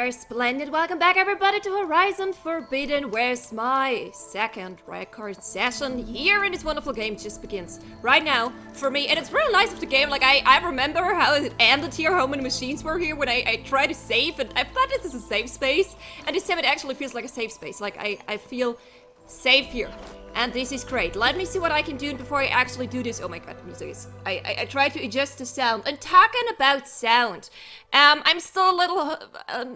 there, splendid. Welcome back, everybody, to Horizon Forbidden, where's my second record session here in this wonderful game just begins right now for me. And it's really nice of the game. Like, I remember how it ended here, how many machines were here when I tried to save, and I thought this is a safe space. And this time it actually feels like a safe space. Like, I feel safe here. And this is great. Let me see what I can do before I actually do this. Oh my god, music is... I try to adjust the sound. And talking about sound, I'm still a little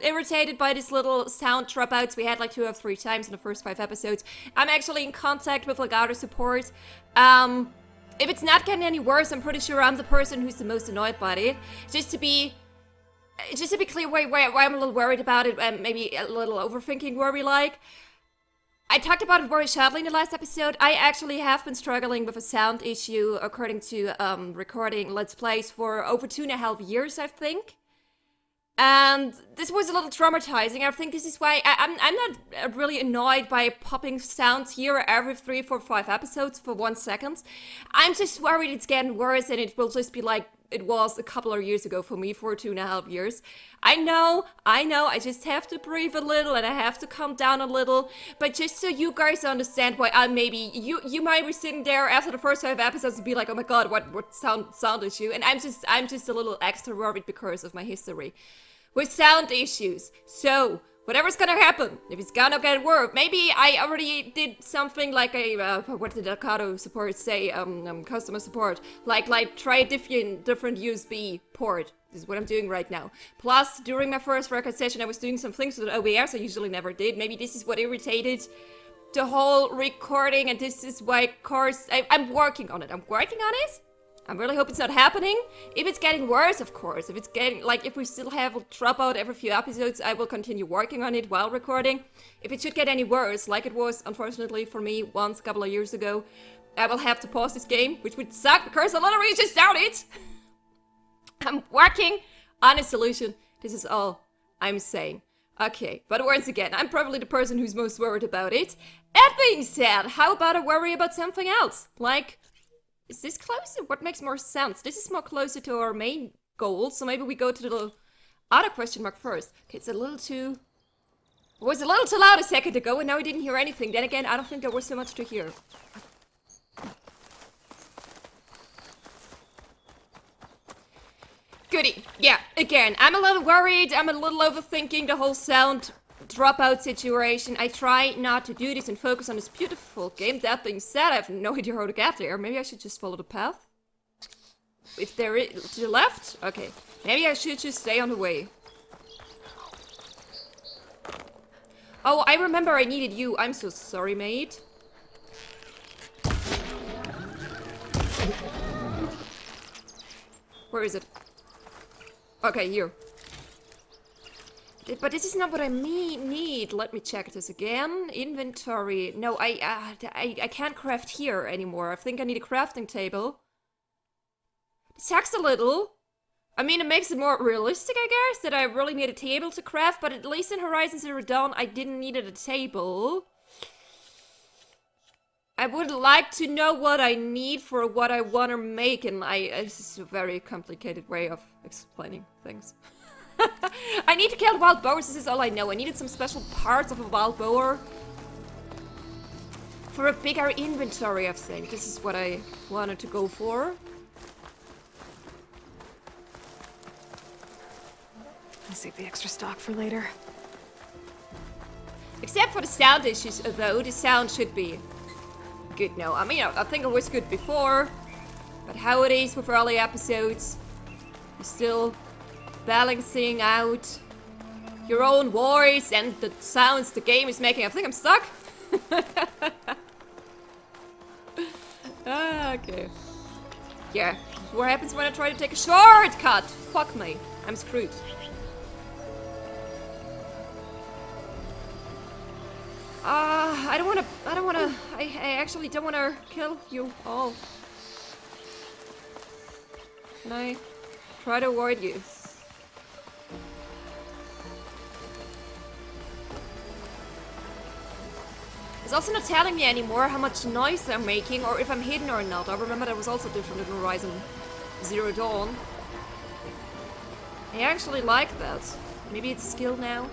irritated by these little sound dropouts we had like 2 or 3 times in the first 5 episodes. I'm actually in contact with like other support. If it's not getting any worse, I'm pretty sure I'm the person who's the most annoyed by it. Just to be clear why I'm a little worried about it, and maybe a little overthinking worry like. I talked about it very shortly in the last episode. I actually have been struggling with a sound issue according to recording Let's Plays for over 2.5 years, I think. And this was a little traumatizing. I think this is why I'm not really annoyed by popping sounds here every 3, 4, 5 episodes for 1 second. I'm just worried it's getting worse and it will just be like it was a couple of years ago for me for 2.5 years. I know, I just have to breathe a little and I have to calm down a little. But just so you guys understand why you might be sitting there after the first 5 episodes and be like, oh my god, what sound issue? And I'm just a little extra worried because of my history with sound issues. So, whatever's gonna happen, if it's gonna get worse, maybe I already did something like a, what did Elgato support say, customer support, like try a different USB port. This is what I'm doing right now. Plus, during my first record session, I was doing some things with OBS I usually never did. Maybe this is what irritated the whole recording, and this is why, of course, I'm working on it. I really hope it's not happening. If it's getting worse, of course. If it's getting, like, if we still have a dropout every few episodes, I will continue working on it while recording. If it should get any worse, like it was, unfortunately, for me once a couple of years ago, I will have to pause this game, which would suck because I literally just started. I'm working on a solution. This is all I'm saying. Okay, but once again, I'm probably the person who's most worried about it. That being said, how about I worry about something else? Like... is this closer? What makes more sense? This is more closer to our main goal, so maybe we go to the other question mark first. Okay, it's a little too... it was a little too loud a second ago, and now I didn't hear anything. Then again, I don't think there was so much to hear. Goody. Yeah, again, I'm a little worried. I'm a little overthinking the whole sound dropout situation. I try not to do this and focus on this beautiful game. That being said, I have no idea how to get there. Maybe I should just follow the path. If there is to the left? Okay. Maybe I should just stay on the way. Oh, I remember I needed you. I'm so sorry, mate. Where is it? Okay, here. But this is not what I need. Let me check this again. Inventory. No, I can't craft here anymore. I think I need a crafting table. This sucks a little. I mean, it makes it more realistic, I guess, that I really need a table to craft, but at least in Horizon Zero Dawn, I didn't need a table. I would like to know what I need for what I want to make, and this is a very complicated way of explaining things. I need to kill the wild boars, this is all I know. I needed some special parts of a wild boar for a bigger inventory, I think. This is what I wanted to go for. I'll save the extra stock for later. Except for the sound issues, though, the sound should be good now. I mean, I think it was good before, but how it is with early episodes, you're still balancing out your own voice and the sounds the game is making. I think I'm stuck. Okay. Yeah, what happens when I try to take a shortcut? Fuck me, I'm screwed. I actually don't wanna kill you all. Can I try to avoid you? It's also not telling me anymore how much noise I'm making or if I'm hidden or not. I remember that was also different in Horizon Zero Dawn. I actually like that. Maybe it's a skill now?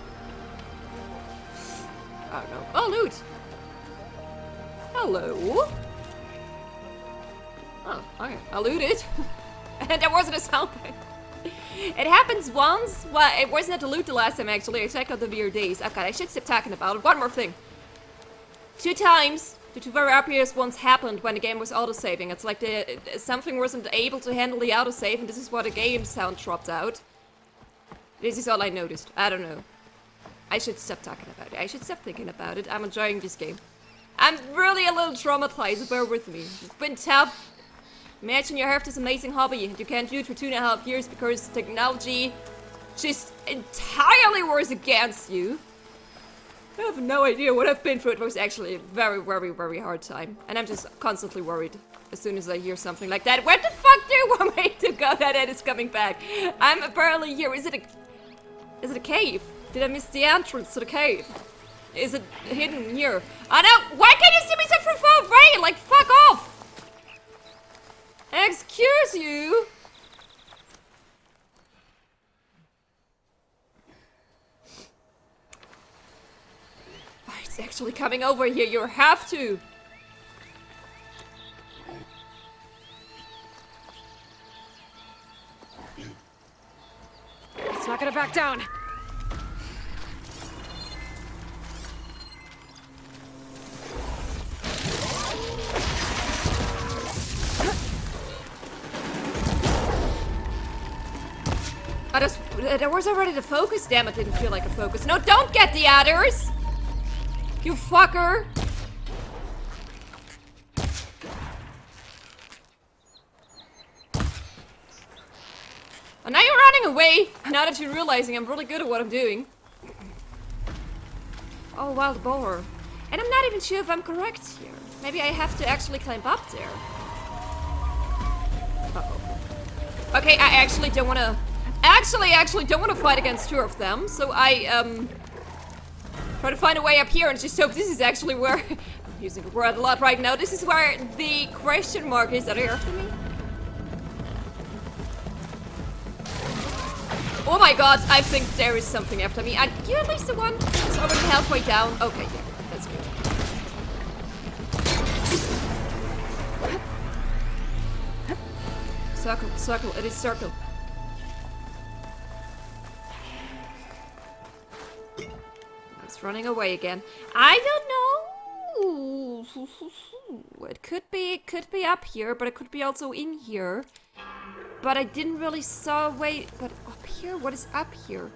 I don't know. Oh, loot! Hello? Oh, okay. I looted. And there wasn't a sound bite. It happens once. Well, it wasn't at the loot the last time, actually. I checked out the VRDs. Okay, I should stop talking about it. One more thing. 2 times, the 2 very obvious ones happened when the game was autosaving. It's like something wasn't able to handle the autosave, and this is why the game sound dropped out. This is all I noticed. I don't know. I should stop talking about it. I should stop thinking about it. I'm enjoying this game. I'm really a little traumatized, bear with me. It's been tough. Imagine you have this amazing hobby and you can't do it for 2.5 years because technology just entirely works against you. I have no idea what I've been through. It was actually a very, very, very hard time. And I'm just constantly worried as soon as I hear something like that. Where the fuck do you want me to go? That head is coming back. I'm apparently here. Is it a cave? Did I miss the entrance to the cave? Is it hidden here? Oh no! Why can't you see me so far away? Like, fuck off! Excuse you? Oh, it's actually coming over here. You have to. It's not gonna back down. There was already the focus. Damn, it didn't feel like a focus. No, don't get the others! You fucker! And now you're running away! Now that you're realizing I'm really good at what I'm doing. Oh, wild boar. And I'm not even sure if I'm correct here. Maybe I have to actually climb up there. Uh-oh. Okay, I actually don't want to... Actually don't want to fight against 2 of them, so I, try to find a way up here and just hope this is actually where... I'm using the word a lot right now. This is where the question mark is. Are they after me? Oh my god, I think there is something after me. And you're at least the one who's already halfway down. Okay, yeah, that's good. Circle, circle, it is circle. It's running away again. I don't know. It could be up here, but it could be also in here. But I didn't really saw a way. But up here, what is up here?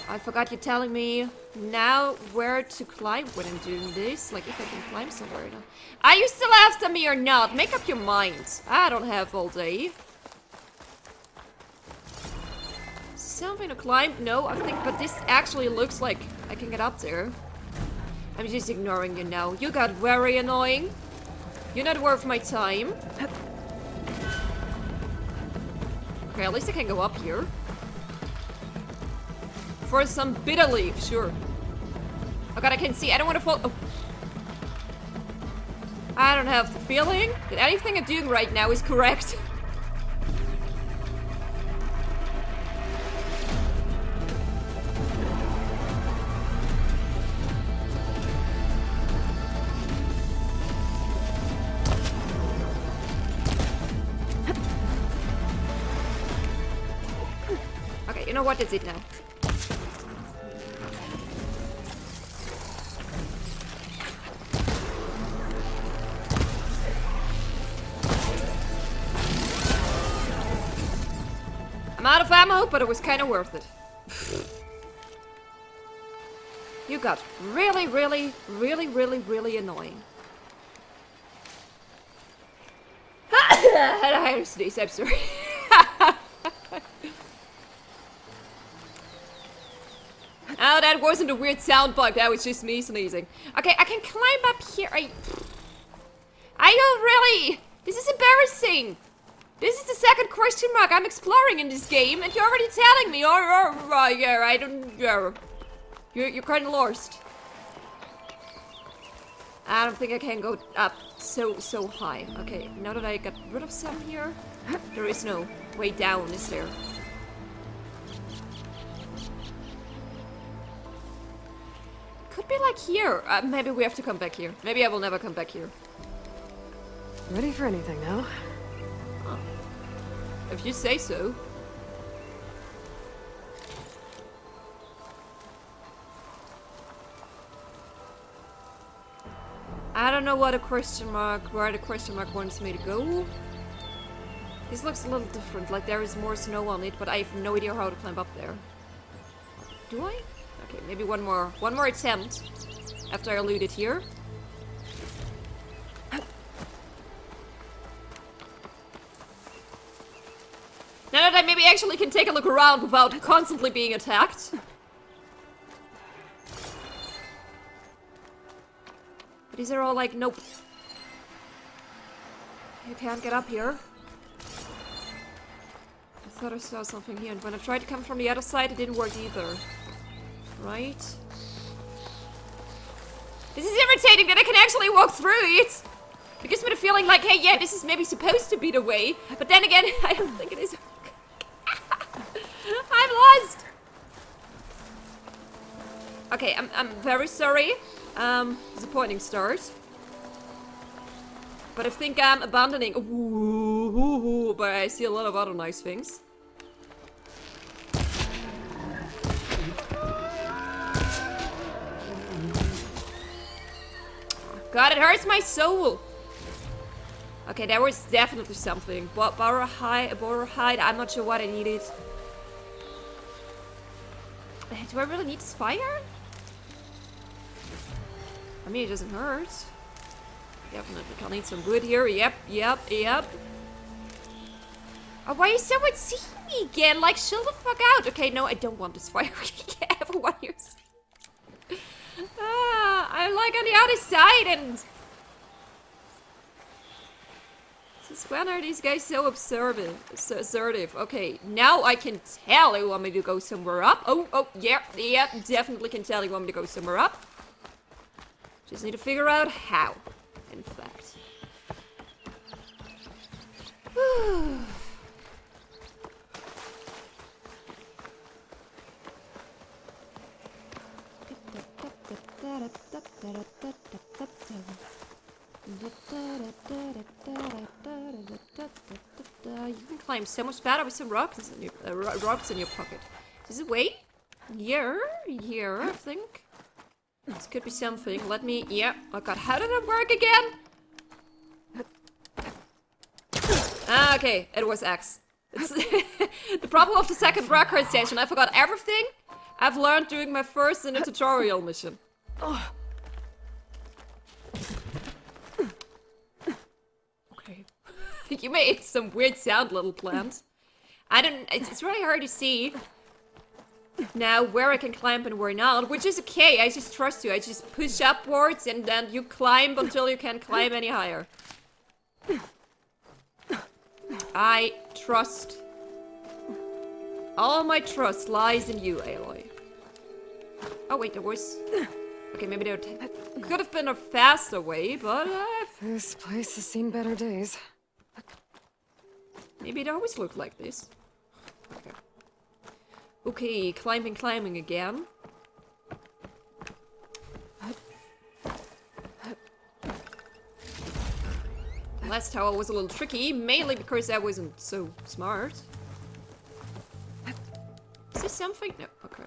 I forgot you're telling me now where to climb when I'm doing this. Like if I can climb somewhere now. Are you still after me or not? Make up your mind. I don't have all day. Something to climb? No, I think, but this actually looks like I can get up there. I'm just ignoring you now. You got very annoying. You're not worth my time. Okay, at least I can go up here. For some bitter leaf, sure. Oh god, I can see. I don't want to fall. Oh. I don't have the feeling that anything I'm doing right now is correct. You know what is it now? I'm out of ammo, but it was kind of worth it. You got really, really, really, really, really annoying. I had a sneeze, I'm sorry. Oh, that wasn't a weird sound bug, that was just me sneezing. Okay, I can climb up here. I don't really... This is embarrassing. This is the second question mark I'm exploring in this game, and you're already telling me, yeah, I don't... You're kind of lost. I don't think I can go up so high. Okay, now that I got rid of some here, there is no way down, is there? be like here. Maybe we have to come back here. Maybe I will never come back here. Ready for anything now? Huh. If you say so. I don't know what a question mark, where the question mark wants me to go. This looks a little different, like there is more snow on it, but I have no idea how to climb up there. Do I? Okay, maybe one more attempt after I loot it here. Now that I maybe actually can take a look around without constantly being attacked. But these are all like, nope. You can't get up here. I thought I saw something here, and when I tried to come from the other side, it didn't work either. Right? This is irritating that I can actually walk through it! It gives me the feeling like, hey, yeah, this is maybe supposed to be the way, but then again, I don't think it is. I'm lost! Okay, I'm very sorry. Disappointing start. But I think I'm abandoning. Ooh, but I see a lot of other nice things. God, it hurts my soul. Okay, there was definitely something. Borrow hide. I'm not sure what I needed. Do I really need this fire? I mean, it doesn't hurt. Definitely can need some wood here. Yep. Oh, why are you so much seeing me again? Like, chill the fuck out. Okay, no, I don't want this fire. Everyone here's. I'm like on the other side and... Since when are these guys so assertive? Okay, now I can tell you want me to go somewhere up. Oh, yeah, definitely can tell you want me to go somewhere up. Just need to figure out how, in fact. You can climb so much better with some rocks in your pocket. Is it a way? Here, I think. This could be something. Let me. Yeah. Oh god, how did it work again? Okay, it was X. It's the problem of the second record session. I forgot everything I've learned during my first in a tutorial mission. Okay. You made some weird sound, little plant. It's really hard to see now where I can climb and where not, which is okay. I just trust you. I just push upwards and then you climb until you can't climb any higher. I trust. All my trust lies in you, Aloy. Oh wait, there was... Okay, maybe there could have been a faster way, but... This place has seen better days. Maybe it always looked like this. Okay, climbing again. Last tower was a little tricky, mainly because I wasn't so smart. Is this something? No, okay.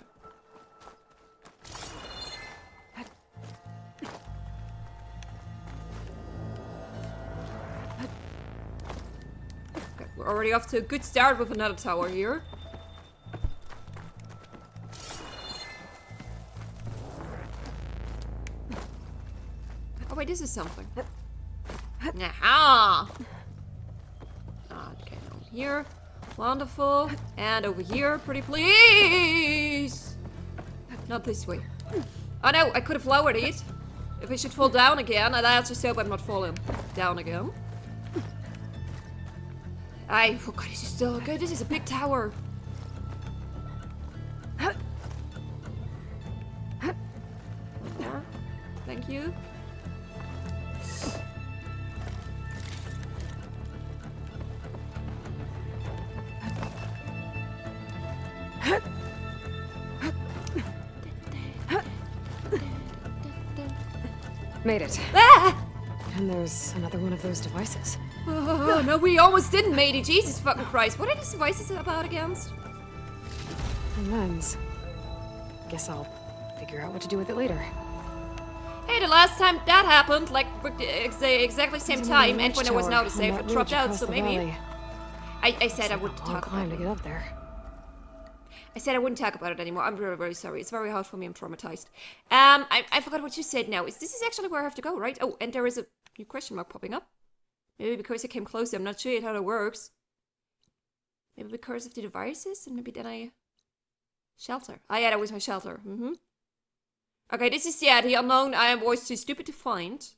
Okay, we're already off to a good start with another tower here. Oh wait, this is something. Aha! Okay, over here. Wonderful. And over here, pretty please! Not this way. Oh no, I could have lowered it. If I should fall down again, and I just hope I'm not falling down again. Oh god, this is still good. This is a big tower. More. Thank you. Made it. Ah! And there's another one of those devices. Oh, no, we almost didn't, matey. Jesus fucking Christ. What are these devices about against? A lens. Guess I'll figure out what to do with it later. Hey, the last time that happened, like, exactly the same There's time, another and when I was watchtower out of on safe, that it dropped ridge out, across so the maybe... valley. I said I wouldn't It's a long talk about climb to it. get up there. I said I wouldn't talk about it anymore. I'm very, very sorry. It's very hard for me. I'm traumatized. I forgot what you said now. This is actually where I have to go, right? Oh, and there is a new question mark popping up. Maybe because I came closer. I'm not sure yet how that works. Maybe because of the devices, and maybe then I... Shelter. Ah, yeah, that was my shelter. Okay, this is, yeah, the unknown I was too stupid to find.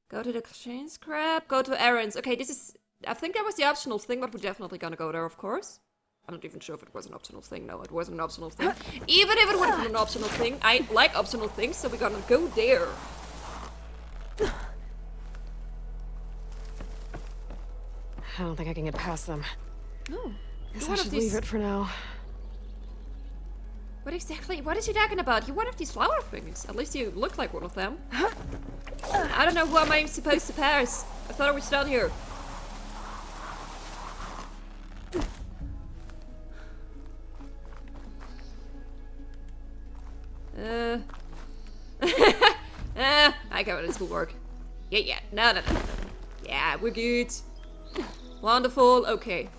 Go to the Chainscrape. Go to errands. Okay, this is... I think that was the optional thing, but we're definitely gonna go there, of course. I'm not even sure if it was an optional thing. No, it wasn't an optional thing. Even if it would have been an optional thing, I like optional things, so we're gonna go there. I don't think I can get past them. No. Guess You're I one of should these... leave it for now. What exactly? What is he talking about? You're one of these flower things. At least you look like one of them. I don't know who am I supposed to pass. I thought I was down here. I got this will work. Yeah. No. Yeah, we're good. Wonderful. Okay.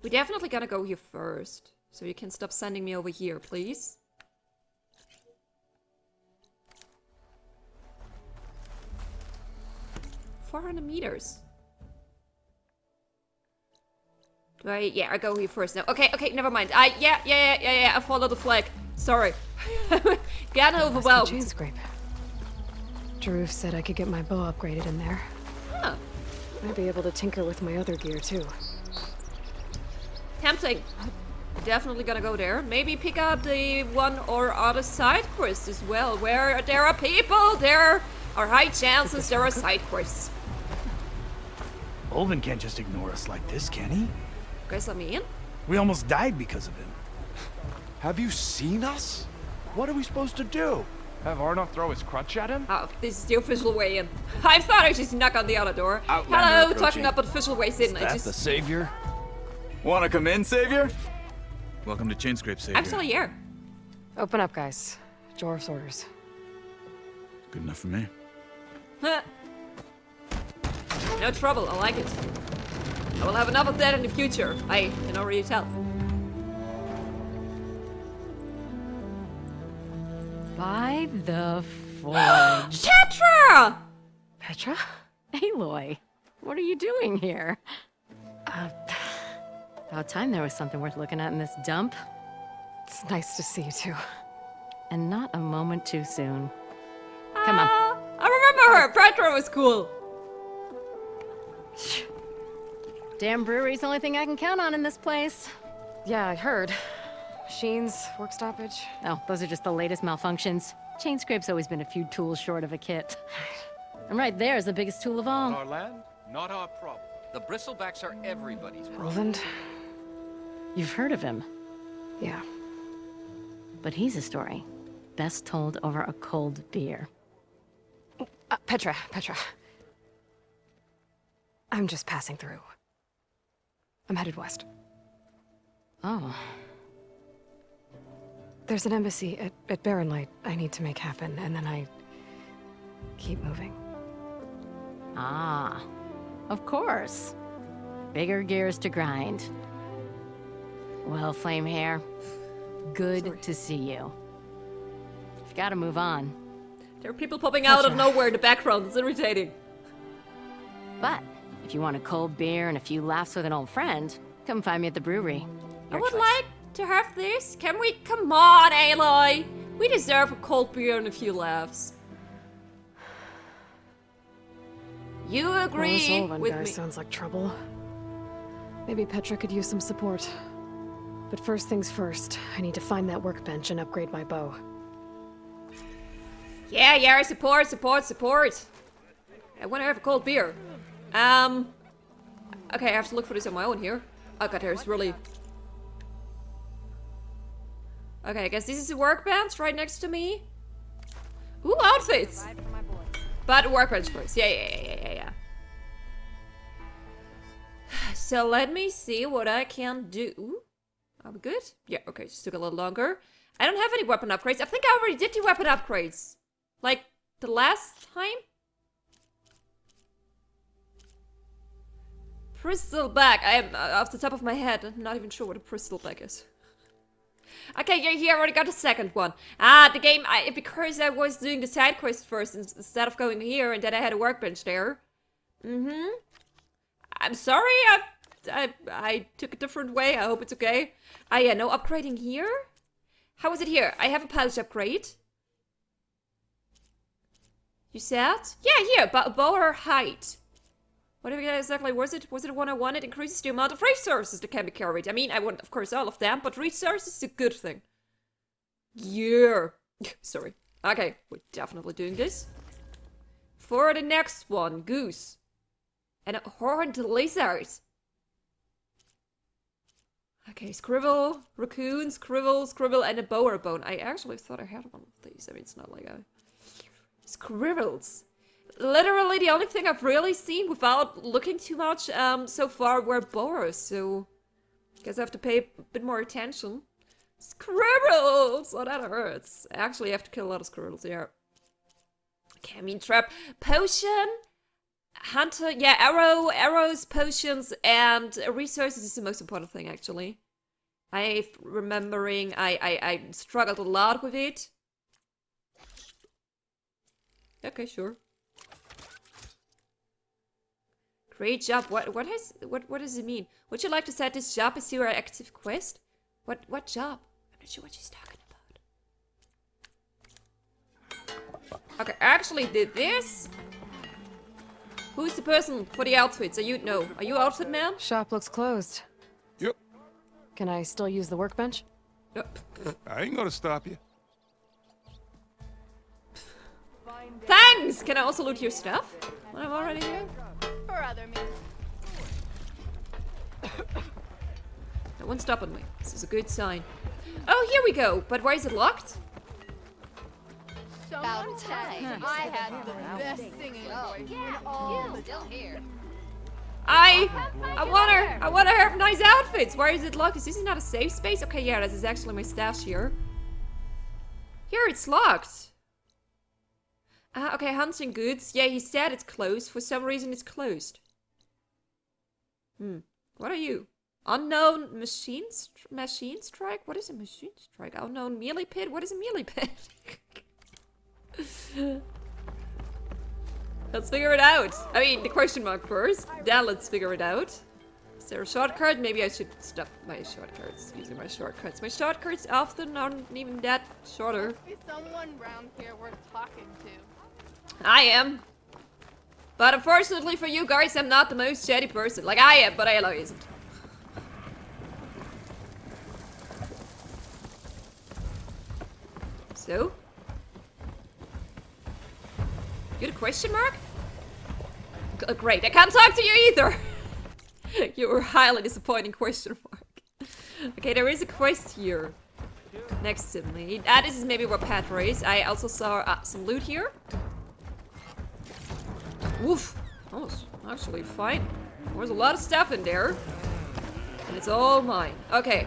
We're definitely gonna go here first. So you can stop sending me over here, please. $400 Do I? Yeah, I go here first now. Okay, never mind. Yeah. I follow the flag. Sorry. Got overwhelmed. Chainscrape. Jaruf said I could get my bow upgraded in there. Huh. Might be able to tinker with my other gear too. Tempting. Definitely gonna go there. Maybe pick up the one or other side quest as well. Where there are people, there are high chances there are side quests. Olvin can't just ignore us like this, can he? Guys, let me in. We almost died because of him. Have you seen us? What are we supposed to do? Have Arnold throw his crutch at him? Oh, this is the official way in. I thought I just knock on the other door. Outlander Hello, approaching. talking about official ways in. I That's the just savior? Wanna come in, savior? Welcome to Chainscrape, Savior. actually here. Open up, guys. Jaruf's orders. Good enough for me. Huh. No trouble. I like it. I will have enough of that in the future. I can already tell. By the forge. Chatra! Petra? Aloy, what are you doing here? About time there was something worth looking at in this dump. It's nice to see you too. And not a moment too soon. Come on. I remember her. Petra was cool. Damn brewery's the only thing I can count on in this place. Yeah, I heard. Machines, work stoppage. Oh, those are just the latest malfunctions. Chainscrape's always been a few tools short of a kit. And right there is the biggest tool of all. Our land, not our problem. The bristlebacks are everybody's problem. Roland? You've heard of him, Yeah. but he's a story best told over a cold beer. Petra. I'm just passing through. I'm headed west. Oh, There's an embassy at Barren Light I need to make happen, and then I keep moving. ah, of course. Bigger gears to grind. Well, Flame Hair, good to see you. You've got to move on. There are people popping out of Petra. nowhere in the background. It's irritating. But if you want a cold beer and a few laughs with an old friend, come find me at the brewery. I Your would choice. like to have this. Can we? Come on, Aloy. We deserve a cold beer and a few laughs. You Well, this agree Olvin with guy me? sounds like trouble. Maybe Petra could use some support. But first things first, I need to find that workbench and upgrade my bow. Yeah, support. I want to have a cold beer. Okay, I have to look for this on my own here. Oh god, there's really... Okay, I guess this is a workbench right next to me. Ooh, outfits! But workbench first. Yeah. So let me see what I can do. Are we good? Yeah, okay, just took a little longer. I don't have any weapon upgrades. I think I already did the weapon upgrades. Like, the last time? Bristleback. I am, off the top of my head, I'm not even sure what a bristleback is. Okay, yeah, here I already got the second one. Ah, the game, because I was doing the side quest first instead of going here, and then I had a workbench there. I'm sorry, I took a different way. I hope it's okay. Ah, yeah, no upgrading here? How is it here? I have a polish upgrade. You said? Yeah, here, bow or height. Whatever exactly was it? Was it one I wanted? Increases the amount of resources that can be carried. I mean, I want, of course, all of them, but resources is a good thing. Yeah. Sorry. Okay, we're definitely doing this. For the next one, goose. And a horned lizard. Okay, scribble, raccoon, scribble, and a bower bone. I actually thought I had one of these. I mean, it's not like a... Scribbles. Literally the only thing I've really seen without looking too much so far were boars, so... Guess I have to pay a bit more attention. Scribbles! Oh, that hurts. Actually, I have to kill a lot of scribbles, yeah. Okay, I mean, trap. Potion? Hunter, yeah, arrows, potions, and resources is the most important thing, actually. I'm remembering I struggled a lot with it. Okay, sure. Great job. What does it mean? Would you like to set this job as your active quest? What job? I'm not sure what she's talking about. Okay, I actually did this. Who's the person for the outfits? Are you outfit man? Shop looks closed. Yep. Can I still use the workbench? Yep. I ain't gonna stop you. Thanks! Can I also loot your stuff? When I'm already here? For other means. No one's stopping me. This is a good sign. Oh, here we go. But why is it locked? About time. I had the best singing voice in all the still here. I wanna have nice outfits. Why is it locked? Is this not a safe space? Okay, yeah, this is actually my stash here. Here, it's locked. Okay, hunting goods. Yeah, he said it's closed. For some reason, it's closed. What are you? Unknown machine strike? What is a machine strike? Unknown melee pit? What is a melee pit? Let's figure it out. I mean, the question mark first. Then let's figure it out. Is there a shortcut? Maybe I should stop my shortcuts. Using my shortcuts. My shortcuts often aren't even that shorter. Must be someone around here worth talking to. I am. But unfortunately for you guys, I'm not the most shady person. Like I am, but Aloy isn't. So? You're the question mark? Great, I can't talk to you either! You were a highly disappointing question mark. Okay, there is a quest here. Next to me. This is maybe where Petra is. I also saw some loot here. Woof! That was actually fine. There's a lot of stuff in there. And it's all mine. Okay.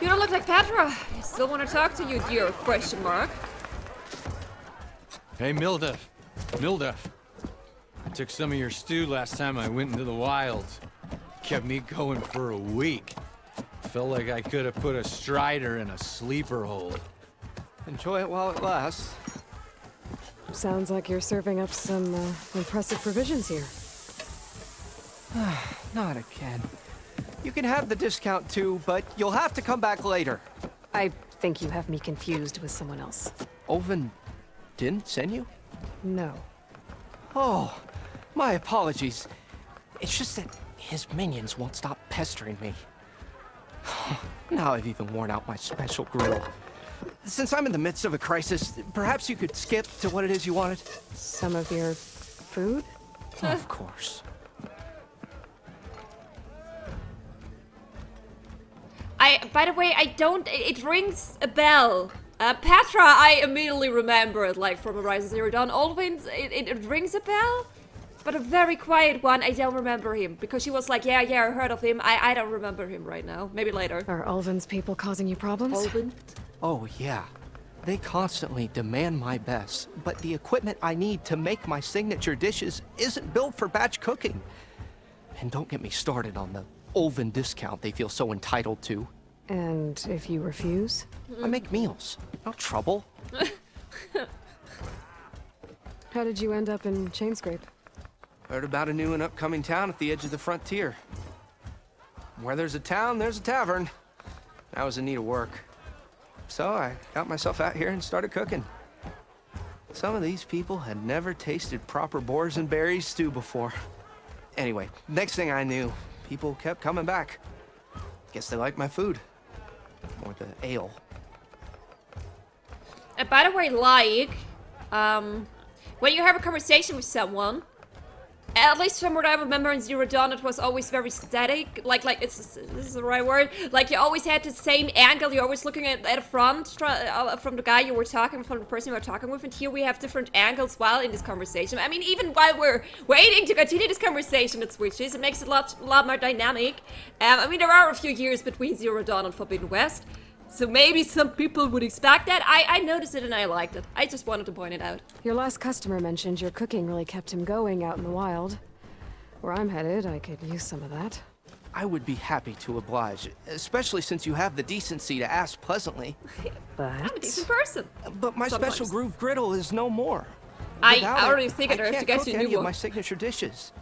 You don't look like Petra. I still want to talk to you, dear question mark. Hey, Mildef. I took some of your stew last time I went into the wilds. Kept me going for a week. Felt like I could have put a strider in a sleeper hold. Enjoy it while it lasts. Sounds like you're serving up some impressive provisions here. Not again. You can have the discount too, but you'll have to come back later. I think you have me confused with someone else. Oven didn't send you? No. Oh, my apologies. It's just that his minions won't stop pestering me. Now I've even worn out my special grill. Since I'm in the midst of a crisis, perhaps you could skip to what it is you wanted? Some of your food? Of course. by the way, I don't, it rings a bell. Petra, I immediately remember it, like, from Horizon Zero Dawn. Alwyn, it rings a bell, but a very quiet one. I don't remember him, because she was like, yeah, I heard of him. I don't remember him right now. Maybe later. Are Ulvin's people causing you problems? Alwyn? Oh, yeah. They constantly demand my best, but the equipment I need to make my signature dishes isn't built for batch cooking. And don't get me started on the Ulvin discount they feel so entitled to. And if you refuse? I make meals. No trouble. How did you end up in Chainscrape? Heard about a new and upcoming town at the edge of the frontier. Where there's a town, there's a tavern. I was in need of work. So I got myself out here and started cooking. Some of these people had never tasted proper boars and berries stew before. Anyway, next thing I knew, people kept coming back. Guess they liked my food. Or the ale. And by the way, like, when you have a conversation with someone, at least from what I remember in Zero Dawn, it was always very static. Like, this is the right word. Like, you always had the same angle. You're always looking at the front from the guy you were talking, from the person you were talking with. And here we have different angles while in this conversation. I mean, even while we're waiting to continue this conversation, it switches. It makes it a lot more dynamic. I mean, there are a few years between Zero Dawn and Forbidden West. So maybe some people would expect that. I noticed it and I liked it. I just wanted to point it out. Your last customer mentioned your cooking really kept him going out in the wild. Where I'm headed, I could use some of that. I would be happy to oblige, especially since you have the decency to ask pleasantly. But I'm a decent person. But my Sometimes. special groove griddle is no more. I Without already it, figured I have to can't get cook you a any new of my one. signature dishes.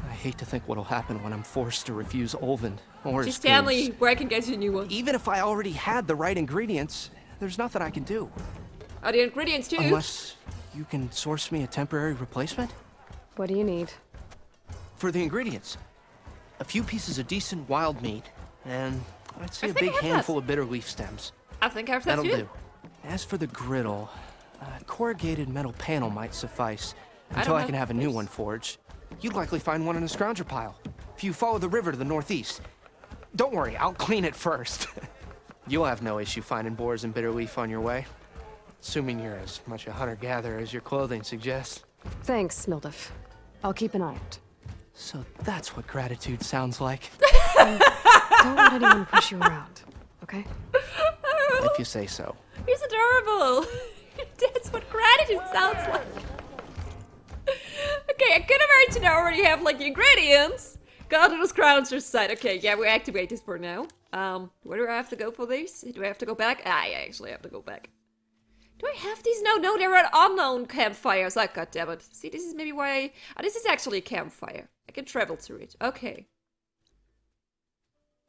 I hate to think what'll happen when I'm forced to refuse Ulvin or his Just tell me goons. where I can get you a new one. Even if I already had the right ingredients, there's nothing I can do. Are the ingredients too? Unless you can source me a temporary replacement? what do you need? For the ingredients, a few pieces of decent wild meat, and I'd say I a think I big have that. handful of bitter leaf stems. I think I have that That'll too. do. As for the griddle, a corrugated metal panel might suffice I until don't I can have have a new those. one forged. You'd likely find one in a scrounger pile. If you follow the river to the northeast. Don't worry, I'll clean it first. You'll have no issue finding boars and bitter leaf on your way. Assuming you're as much a hunter-gatherer as your clothing suggests. Thanks, Mildef. I'll keep an eye out. So that's what gratitude sounds like. Don't let anyone push you around, okay? If you say so. He's adorable. That's what gratitude sounds like. Okay, I could have urged to already have like the ingredients. Go to the scrounger site. Okay, yeah, we activate this for now. Where do I have to go for these? Do I have to go back? I actually have to go back. Do I have these? No, they're at unknown campfires. Oh, god damn it. See, this is maybe why this is actually a campfire. I can travel to it. Okay.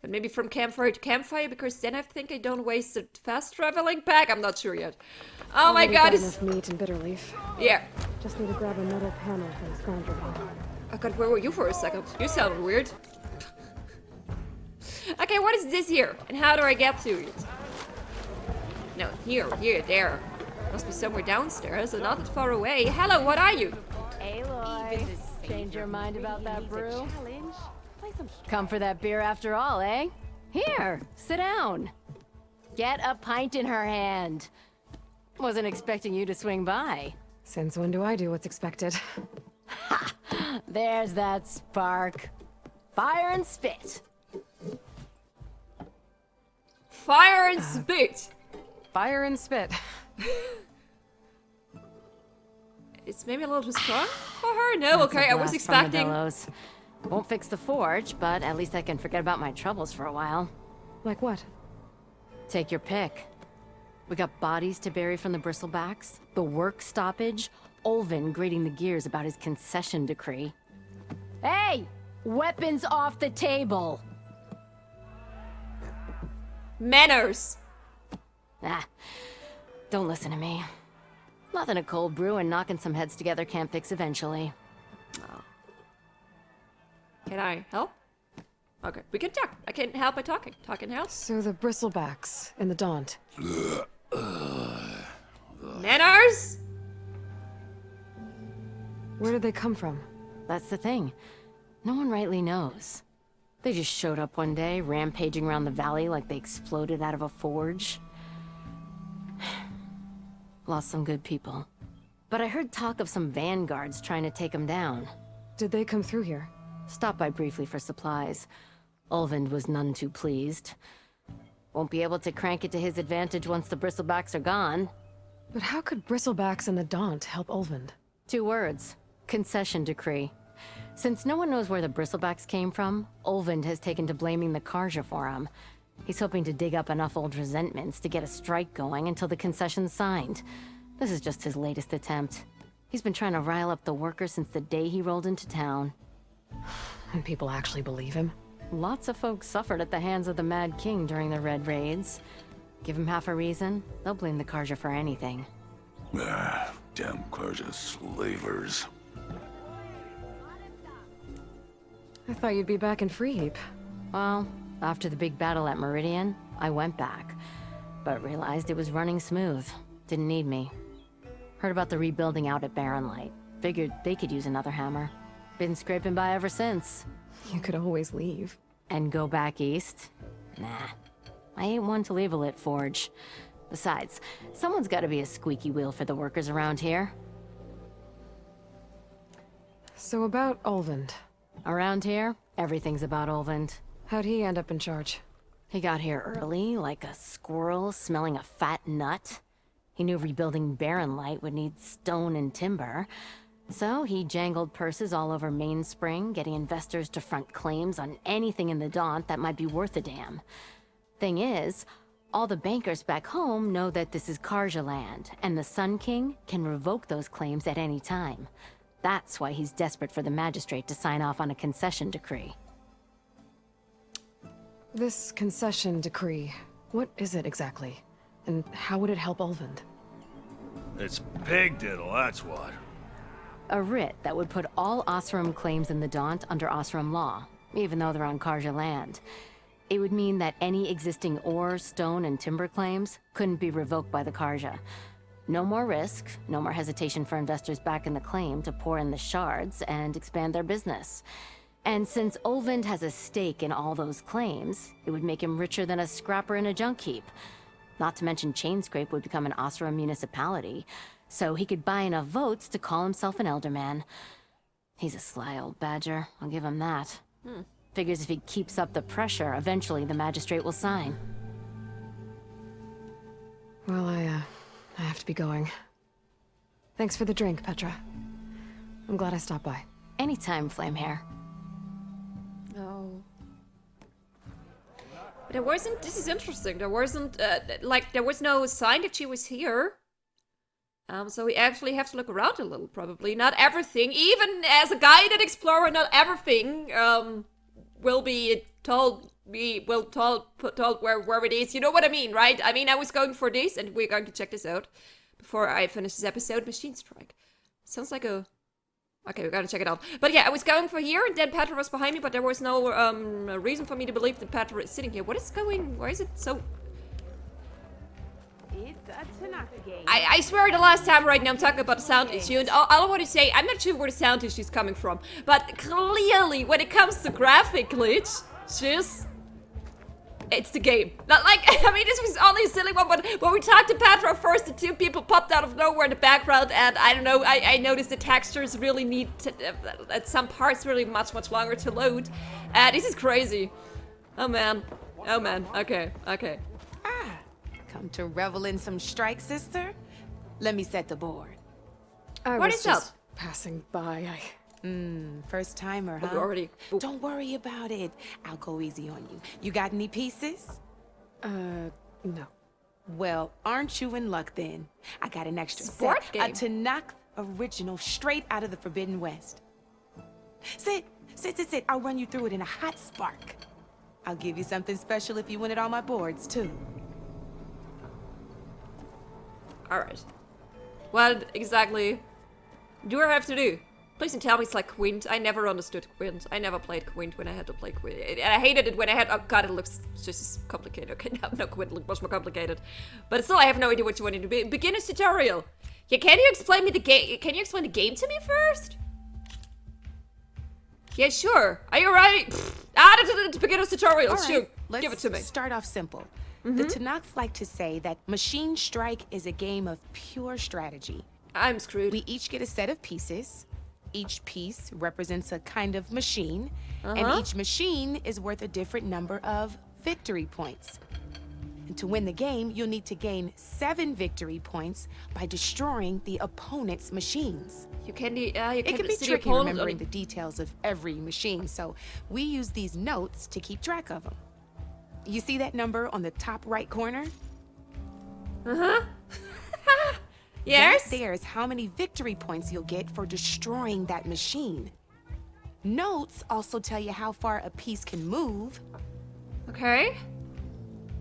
But maybe from campfire to campfire, because then I think I don't waste a fast traveling pack. I'm not sure yet. Oh my Already god, got it's... enough meat and bitter leaf. Yeah. Just need to grab a metal panel from the scrounger pile. Oh god, where were you for a second? You sounded weird. Okay, what is this here? And how do I get to it? No, here, there. Must be somewhere downstairs and not that far away. Hello, what are you? Aloy, change your mind about that brew? Come for that beer after all, eh? Here, sit down. Get a pint in her hand. Wasn't expecting you to swing by. Since when do I do what's expected? Ha! There's that spark. Fire and spit. Fire and spit. Fire and spit. It's maybe a little too strong for her? No, That's a okay, I was blast from the expecting... bellows. Won't fix the forge, but at least I can forget about my troubles for a while. Like what? Take your pick. We got bodies to bury from the bristlebacks, the work stoppage, Ulvin grating the gears about his concession decree. Hey! Weapons off the table! Manners. Ah, don't listen to me. Nothing a cold brew and knocking some heads together can't fix eventually. Oh. Can I help? Okay, we can talk. I can help by talking. Talking helps. So the bristlebacks and the Daunt. Manners? Where did they come from? That's the thing. No one rightly knows. They just showed up one day, rampaging around the valley like they exploded out of a forge. Lost some good people. But I heard talk of some vanguards trying to take them down. Did they come through here? Stopped by briefly for supplies. Ulvund was none too pleased. Won't be able to crank it to his advantage once the bristlebacks are gone. But how could Bristlebacks and the Daunt help Ulvund? 2 words. Concession decree. Since no one knows where the bristlebacks came from, Ulvund has taken to blaming the Karja for him. He's hoping to dig up enough old resentments to get a strike going until the concession's signed. This is just his latest attempt. He's been trying to rile up the workers since the day he rolled into town. And people actually believe him? Lots of folks suffered at the hands of the Mad King during the Red Raids. Give him half a reason, they'll blame the Karja for anything. Damn Karja slavers. I thought you'd be back in Freeheap. Well, after the big battle at Meridian, I went back. But realized it was running smooth. Didn't need me. Heard about the rebuilding out at Barren Light. Figured they could use another hammer. Been scraping by ever since. You could always leave. And go back east? Nah. I ain't one to leave a lit forge. Besides, someone's gotta be a squeaky wheel for the workers around here. So about Ulvund. Around here, everything's about Ulvund. How'd he end up in charge? He got here early, like a squirrel smelling a fat nut. He knew rebuilding Barren Light would need stone and timber. So he jangled purses all over Mainspring, getting investors to front claims on anything in the Daunt that might be worth a damn. Thing is, all the bankers back home know that this is Karja land, and the Sun King can revoke those claims at any time. That's why he's desperate for the magistrate to sign off on a concession decree. This concession decree, what is it exactly? And how would it help Ulvund? It's pig diddle, that's what. A writ that would put all Osram claims in the Daunt under Osram law, even though they're on Karja land. It would mean that any existing ore, stone, and timber claims couldn't be revoked by the Karja. No more risk, no more hesitation for investors back in the claim to pour in the shards and expand their business. And since Ulvund has a stake in all those claims, it would make him richer than a scrapper in a junk heap. Not to mention Chainscrape would become an Osram municipality, so he could buy enough votes to call himself an elderman. He's a sly old badger, I'll give him that. Figures if he keeps up the pressure, eventually the magistrate will sign. Well, I have to be going. Thanks for the drink, Petra. I'm glad I stopped by. Anytime, Flamehair. Oh. But there wasn't, this is interesting, there wasn't, there was no sign that she was here. So we actually have to look around a little, probably. Not everything, even as a guided explorer, not everything, will be told where it is. You know what I mean, right? I mean, I was going for this, and we're going to check this out before I finish this episode. Machine Strike. Sounds like a... Okay, we gotta check it out. But yeah, I was going for here, and then Petra was behind me, but there was no reason for me to believe that Petra is sitting here. What is going... Why is it so... I swear the last time right now I'm talking about the sound issue, and all I want to say, I'm not sure where the sound issue is coming from, but clearly when it comes to graphic glitch, it's the game. Not like, I mean, this was only a silly one, but when we talked to Petra first, the 2 people popped out of nowhere in the background, and I don't know, I noticed the textures really need to, at some parts really much longer to load. This is crazy. Oh man, okay. Come to revel in some strike, sister? Let me set the board. What is up? Passing by, First timer, huh? Already. Don't worry about it. I'll go easy on you. You got any pieces? No. Well, aren't you in luck then? I got an extra Sport set. game. A Tanakh original straight out of the Forbidden West. Sit. I'll run you through it in a hot spark. I'll give you something special if you win it on my boards, too. Alright. What exactly do I have to do? Please don't tell me it's like Quint. I never understood Quint. I never played Quint when I had to play Quint. And I hated it when I had... Oh god, it looks just as complicated. Okay, no, Quint looked much more complicated. But still, I have no idea what you want to do. Beginner's tutorial. Yeah, can you explain me the game? Can you explain the game to me first? Yeah, sure. Are you ready? Add it to the beginner's tutorial. All right, Shoot. let's Give it to me. start off simple. The Tanakh like to say that Machine Strike is a game of pure strategy. I'm screwed. We each get a set of pieces. Each piece represents a kind of machine, and each machine is worth a different number of victory points. And to win the game, you'll need to gain 7 victory points by destroying the opponent's machines. You can It can be tricky remembering the details of every machine, so we use these notes to keep track of them. You see that number on the top right corner? Yes? That there is how many victory points you'll get for destroying that machine. Notes also tell you how far a piece can move, Okay.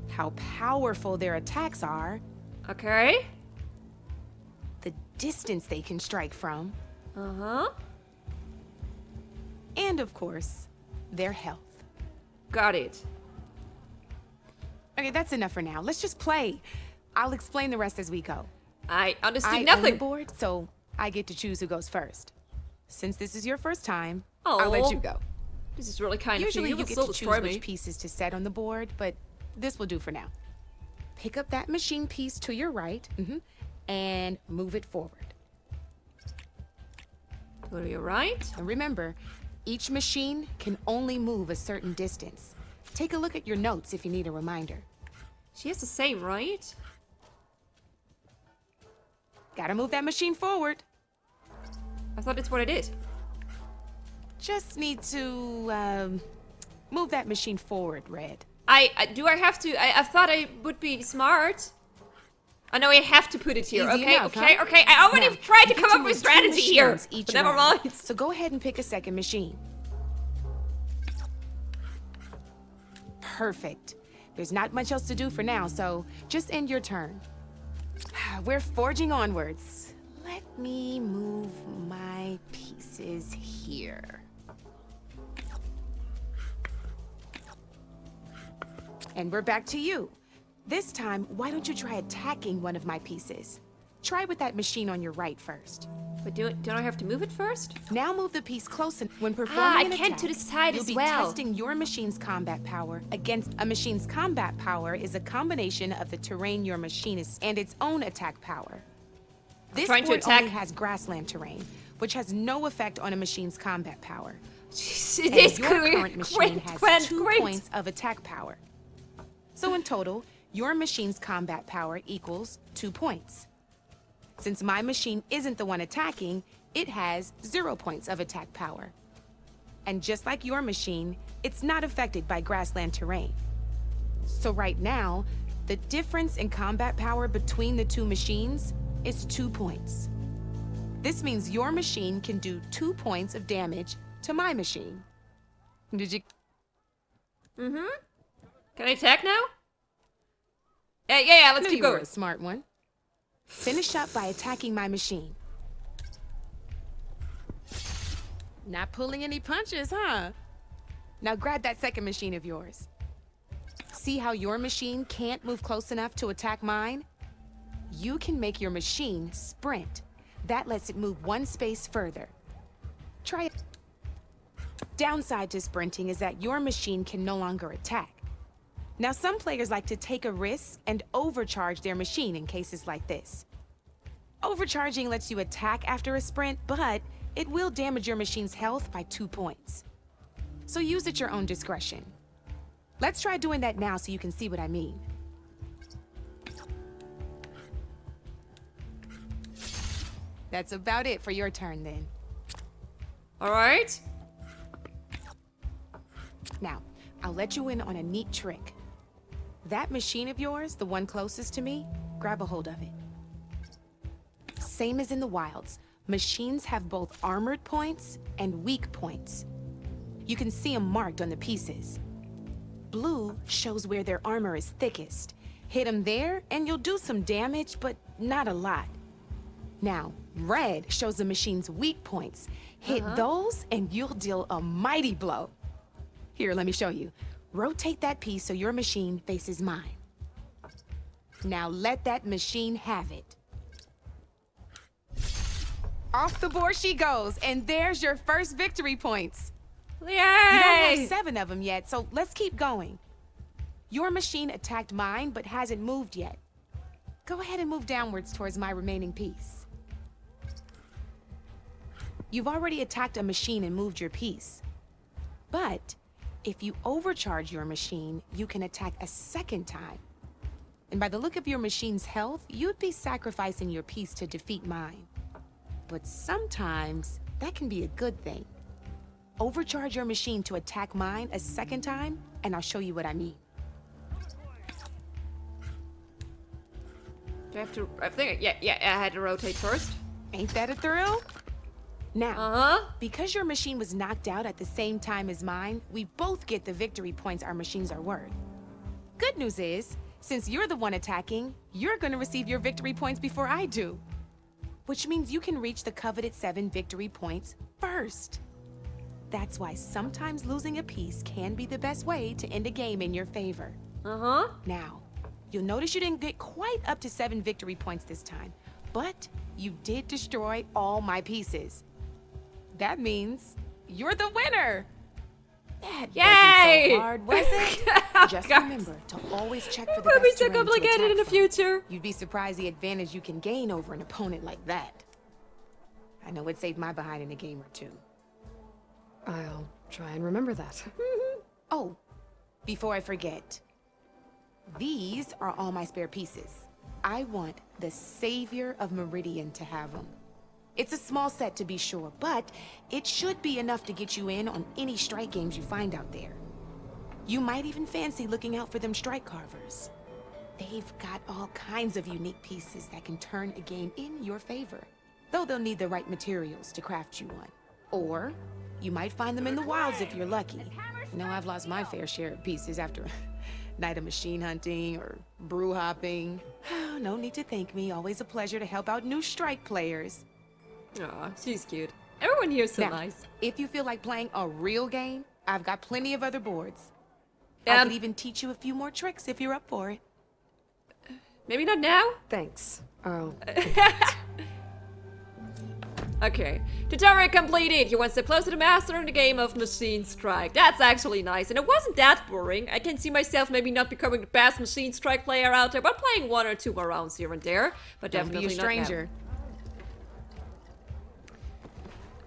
how powerful their attacks are, Okay. the distance they can strike from, Uh-huh. and of course, their health. Got it. Okay, that's enough for now. Let's just play. I'll explain the rest as we go. I understood I own nothing. the board, so I get to choose who goes first. Since this is your first time, I'll let you go. This is really kind Usually of you you. get Still to choose destroy me. which pieces to set on the board, but this will do for now. Pick up that machine piece to your right, and move it forward. Go to your right. And remember, each machine can only move a certain distance. Take a look at your notes if you need a reminder. She has the same, right? Gotta move that machine forward. I thought it's what I did. Just need to, move that machine forward, Red. Do I have to? I thought I would be smart. I know I have to put it here. Easy Okay, enough, okay, huh? okay. I already Now, tried to you come get to up with move 2 strategy here. machines each But never round. mind. So go ahead and pick a second machine. Perfect. There's not much else to do for now, so just end your turn. We're forging onwards. Let me move my pieces here. And we're back to you. This time, why don't you try attacking one of my pieces? Try with that machine on your right first. But don't I have to move it first? Now move the piece close and when performing I an can't attack, to the side you'll as be well. testing your machine's combat power against a machine's combat power is a combination of the terrain your machine is and its own attack power. This trying to board attack- only has grassland terrain, which has no effect on a machine's combat power. It And is your great. current machine has 2 great. points of attack power. So in total, your machine's combat power equals 2 points. Since my machine isn't the one attacking, it has 0 points of attack power. And just like your machine, it's not affected by grassland terrain. So right now, the difference in combat power between the 2 machines is 2 points. This means your machine can do 2 points of damage to my machine. Did you... Can I attack now? Yeah, let's Knew keep you were going. a smart one. Finish up by attacking my machine. Not pulling any punches, huh? Now grab that second machine of yours. See how your machine can't move close enough to attack mine? You can make your machine sprint. That lets it move 1 space further. Try it. Downside to sprinting is that your machine can no longer attack. Now, some players like to take a risk and overcharge their machine in cases like this. Overcharging lets you attack after a sprint, but it will damage your machine's health by 2 points. So use at your own discretion. Let's try doing that now so you can see what I mean. That's about it for your turn then. All right. Now, I'll let you in on a neat trick. That machine of yours, the one closest to me, grab a hold of it. Same as in the wilds, machines have both armored points and weak points. You can see them marked on the pieces. Blue shows where their armor is thickest. Hit them there and you'll do some damage, but not a lot. Now, red shows the machine's weak points. Hit those and you'll deal a mighty blow. Here, let me show you. Rotate that piece so your machine faces mine. Now let that machine have it. Off the board she goes, and there's your first victory points. Yay! You don't have 7 of them yet, so let's keep going. Your machine attacked mine, but hasn't moved yet. Go ahead and move downwards towards my remaining piece. You've already attacked a machine and moved your piece. But if you overcharge your machine, you can attack a second time. And by the look of your machine's health, you'd be sacrificing your piece to defeat mine. But sometimes that can be a good thing. Overcharge your machine to attack mine a second time, and I'll show you what I mean. Do I have to? I think. Yeah. I had to rotate first. Ain't that a thrill? Now, Uh-huh. because your machine was knocked out at the same time as mine, we both get the victory points our machines are worth. Good news is, since you're the one attacking, you're gonna receive your victory points before I do. Which means you can reach the coveted 7 victory points first. That's why sometimes losing a piece can be the best way to end a game in your favor. Uh-huh. Now, you'll notice you didn't get quite up to 7 victory points this time, but you did destroy all my pieces. That means you're the winner! That Yay! wasn't so hard, was it? Oh, Just God. remember to always check for It the will be best so terrain to complicated attack in the from. future. You'd be surprised the advantage you can gain over an opponent like that. I know it saved my behind in a game or two. I'll try and remember that. Oh, before I forget, these are all my spare pieces. I want the Savior of Meridian to have them. It's a small set to be sure, but it should be enough to get you in on any strike games you find out there. You might even fancy looking out for them strike carvers. They've got all kinds of unique pieces that can turn a game in your favor, though they'll need the right materials to craft you one. Or you might find them in the wilds if you're lucky. You know, I've lost my fair share of pieces after a night of machine hunting or brew hopping. No need to thank me. Always a pleasure to help out new strike players. Aw, she's cute. Everyone here is so Now, nice. if you feel like playing a real game, I've got plenty of other boards. I could even teach you a few more tricks if you're up for it. Maybe not now? Thanks. Oh. Okay. Tutorial completed. You one step closer to mastering the game of Machine Strike. That's actually nice, and it wasn't that boring. I can see myself maybe not becoming the best Machine Strike player out there, but playing 1 or 2 more rounds here and there. But Don't definitely be a not now. stranger.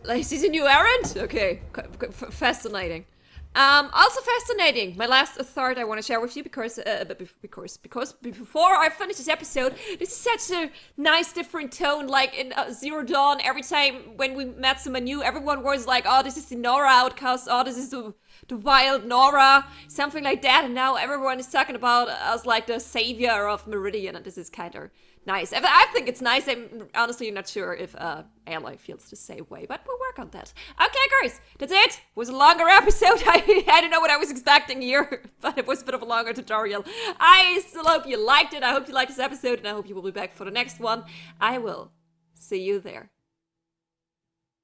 Lacey's a new errand? Okay, fascinating. Also fascinating. My last thought I want to share with you because before I finish this episode, this is such a nice different tone. Like in Zero Dawn, every time when we met someone new, everyone was like, "Oh, this is the Nora outcast. Oh, this is the wild Nora," something like that. And now everyone is talking about us like the savior of Meridian, and this is kind of nice. I think it's nice. I'm honestly not sure if Aloy feels the same way, but we'll work on that. Okay, guys, that's it. It was a longer episode. I don't know what I was expecting here, but it was a bit of a longer tutorial. I still hope you liked it. I hope you liked this episode, and I hope you will be back for the next one. I will see you there.